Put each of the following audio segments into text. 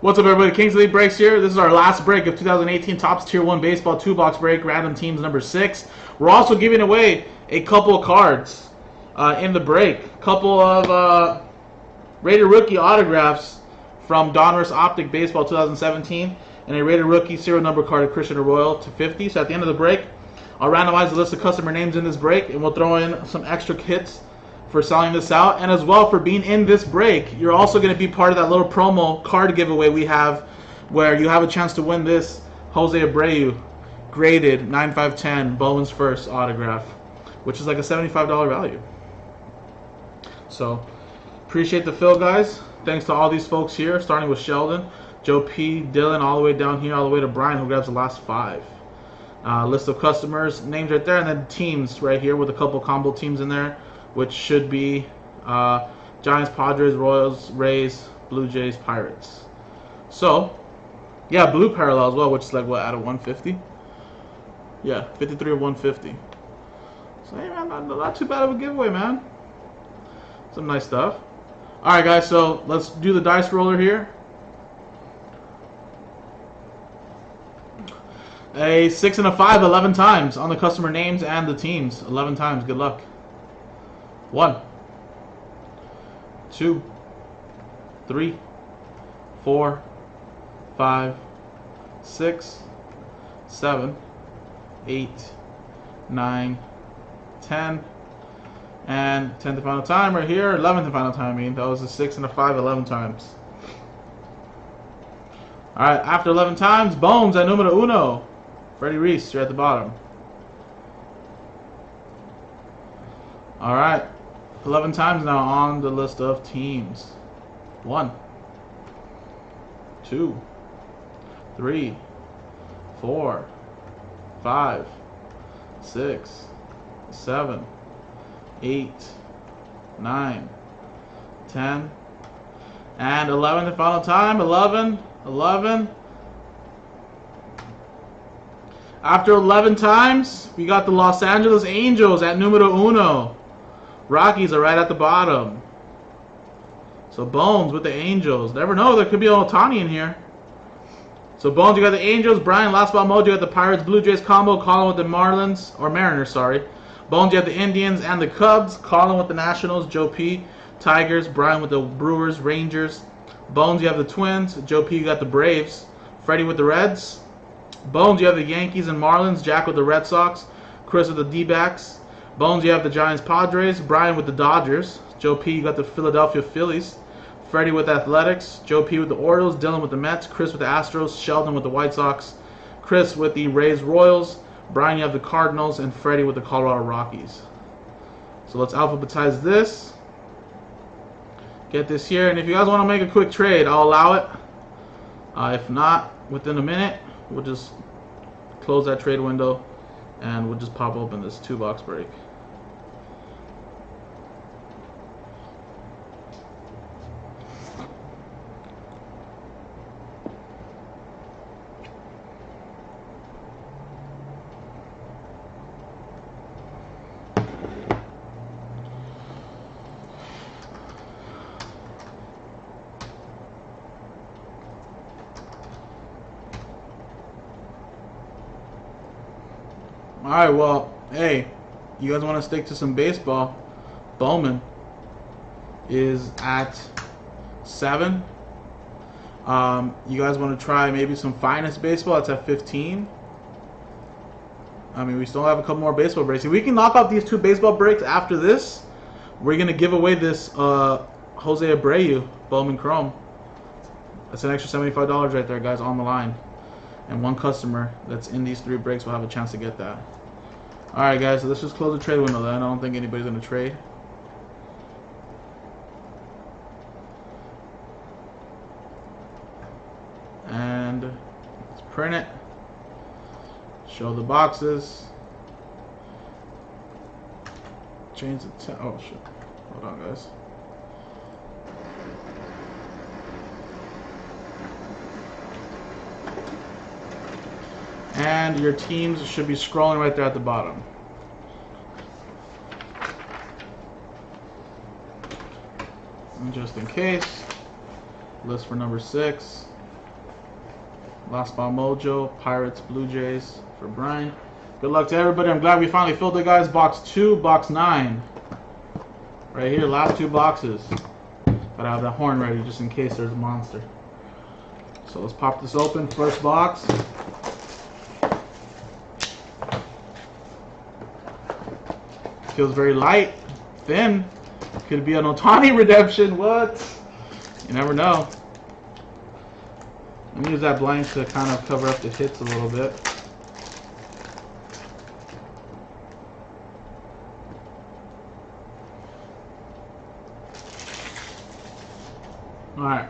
What's up, everybody? Kings Elite Breaks here. This is our last break of 2018 Topps Tier 1 Baseball 2-box break, random teams number 6. We're also giving away a couple of cards in the break. A couple of rated rookie autographs from Donruss Optic Baseball 2017 and a rated rookie serial number card of Christian Arroyo to 50. So at the end of the break, I'll randomize the list of customer names in this break, and we'll throw in some extra hits for selling this out, and as well for being in this break. You're also going to be part of that little promo card giveaway we have, where you have a chance to win this Jose Abreu graded 9/5/10 Bowman's First autograph, which is like a $75 value. So appreciate the fill, guys. Thanks to all these folks here, starting with Sheldon, Joe P, Dylan, all the way down here, all the way to Brian, who grabs the last 5. List of customers, names right there, and then teams right here with a couple combo teams in there, which should be Giants, Padres, Royals, Rays, Blue Jays, Pirates. So, yeah, blue parallel as well, which is like, what, out of 150? Yeah, 53 of 150. So, hey, man, not too bad of a giveaway, man. Some nice stuff. All right, guys, so let's do the dice roller here. A 6 and a 5, 11 times on the customer names and the teams. 11 times. Good luck. 1, 2, 3, 4, 5, 6, 7, 8, 9, 10, and 10th and final time right here. 11th and final time, I mean. That was a 6 and a 5, 11 times. Alright, after 11 times, Bones at numero uno. Freddie Reese, you're at the bottom. Alright, 11 times now on the list of teams. 1, 2, 3, 4, 5, 6, 7, 8, 9, 10, and 11 the final time. 11, 11. After 11 times, we got the Los Angeles Angels at numero uno. Rockies are right at the bottom. So Bones with the Angels. Never know, there could be an Ohtani in here. So Bones, you got the Angels. Brian, last spot mode, you got the Pirates Blue Jays combo. Colin with the Marlins, or Mariners, sorry. Bones, you have the Indians and the Cubs. Colin with the Nationals. Joe P, Tigers. Brian with the Brewers, Rangers. Bones, you have the Twins. Joe P, you got the Braves. Freddie with the Reds. Bones, you have the Yankees and Marlins. Jack with the Red Sox. Chris with the D-backs. Bones, you have the Giants, Padres. Brian with the Dodgers. Joe P, you got the Philadelphia Phillies. Freddie with Athletics. Joe P with the Orioles. Dylan with the Mets. Chris with the Astros. Sheldon with the White Sox. Chris with the Rays, Royals. Brian, you have the Cardinals. And Freddie with the Colorado Rockies. So let's alphabetize this. Get this here. And if you guys want to make a quick trade, I'll allow it. If not, within a minute, we'll just close that trade window and we'll just pop open this 2-box break. Alright, well, hey, you guys want to stick to some baseball? Bowman is at 7. You guys want to try maybe some Finest Baseball? It's at 15. I mean, we still have a couple more baseball breaks. If we can knock out these 2 baseball breaks after this, we're going to give away this Jose Abreu Bowman Chrome. That's an extra $75 right there, guys, on the line. And one customer that's in these 3 breaks will have a chance to get that. Alright, guys, so let's just close the trade window then. I don't think anybody's going to trade. And let's print it. Show the boxes. Change the oh shit. Hold on, guys. And your teams should be scrolling right there at the bottom. And just in case, list for number 6. Last Spot Mojo, Pirates, Blue Jays for Brian. Good luck to everybody. I'm glad we finally filled it, guys. Box 2, box 9. Right here, last 2 boxes. Gotta have that horn ready just in case there's a monster. So let's pop this open. First box. Feels very light, thin. Could be an Ohtani redemption. What? You never know. Let me use that blank to kind of cover up the hits a little bit. Alright.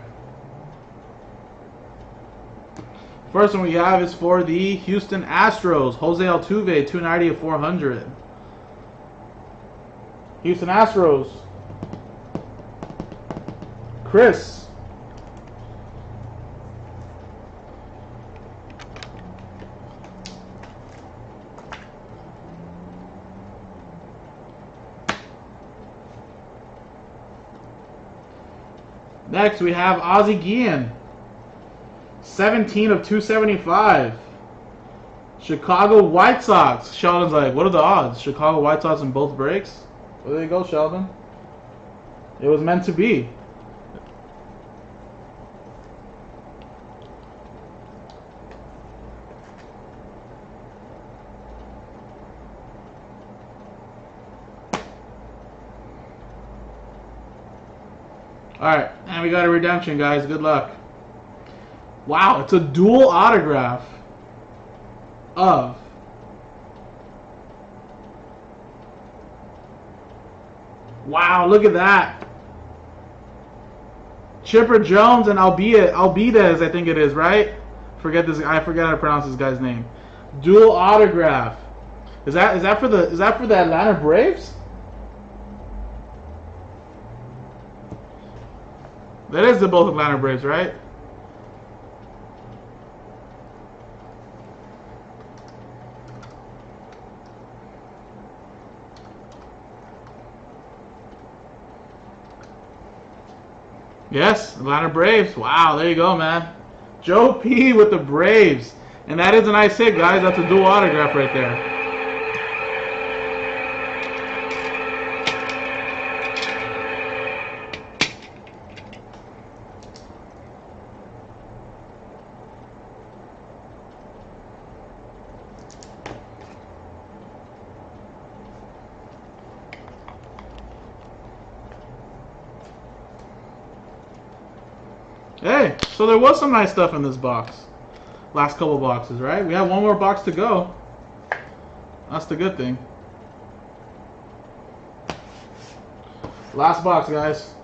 First one we have is for the Houston Astros. Jose Altuve, 290 of 400. Houston Astros. Chris. Next we have Ozzie Guillen. 17 of 275. Chicago White Sox. Sheldon's like, what are the odds? Chicago White Sox in both breaks? Well, there you go, Sheldon. It was meant to be. Alright, and we got a redemption, guys. Good luck. Wow, it's a dual autograph of wow, look at that. Chipper Jones and Albides, I think it is, right? I forget how to pronounce this guy's name. Dual autograph. Is that for the Atlanta Braves? That is the both Atlanta Braves, right? Yes, Atlanta Braves. Wow, there you go, man. Joe P with the Braves. And that is a nice hit, guys. That's a dual autograph right there. Hey, so there was some nice stuff in this box. Last couple boxes, right? We have one more box to go. That's the good thing. Last box, guys.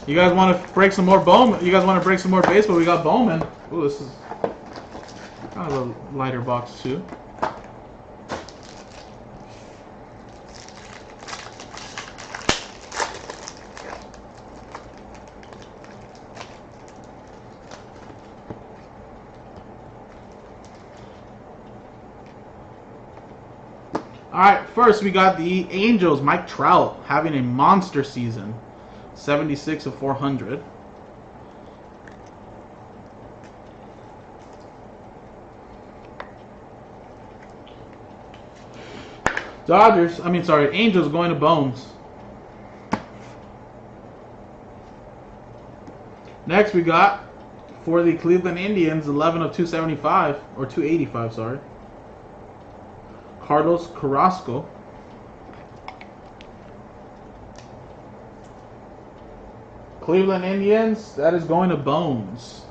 You guys want to break some more Bowman? You guys want to break some more baseball? We got Bowman. Ooh, this is kind of a lighter box too. Alright, first we got the Angels, Mike Trout, having a monster season. 76 of 400. Angels going to Bones. Next we got, for the Cleveland Indians, 11 of 275, or 285, sorry. Carlos Carrasco. Cleveland Indians, that is going to Bones.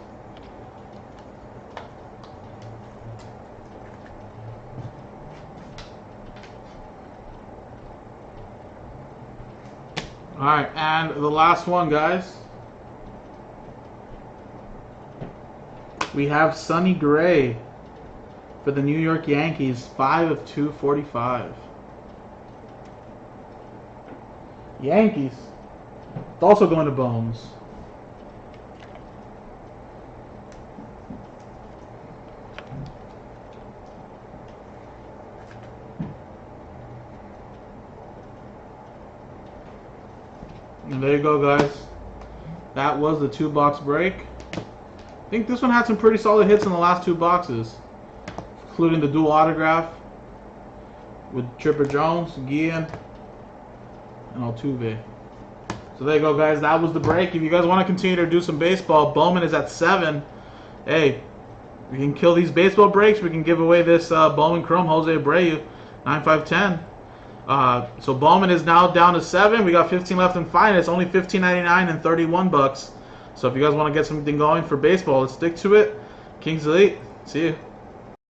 Alright, and the last one, guys. We have Sonny Gray for the New York Yankees, 5 of 245. Yankees. It's also going to Bones. And there you go, guys. That was the 2-box break. I think this one had some pretty solid hits in the last 2 boxes, including the dual autograph with Chipper Jones, Guillen, and Altuve. So there you go, guys. That was the break. If you guys want to continue to do some baseball, Bowman is at 7. Hey, we can kill these baseball breaks. We can give away this Bowman Chrome Jose Abreu 9510. So Bowman is now down to 7. We got 15 left in fine. It's only $15.99 and 31 bucks. So if you guys want to get something going for baseball, let's stick to it. Kings Elite. See you.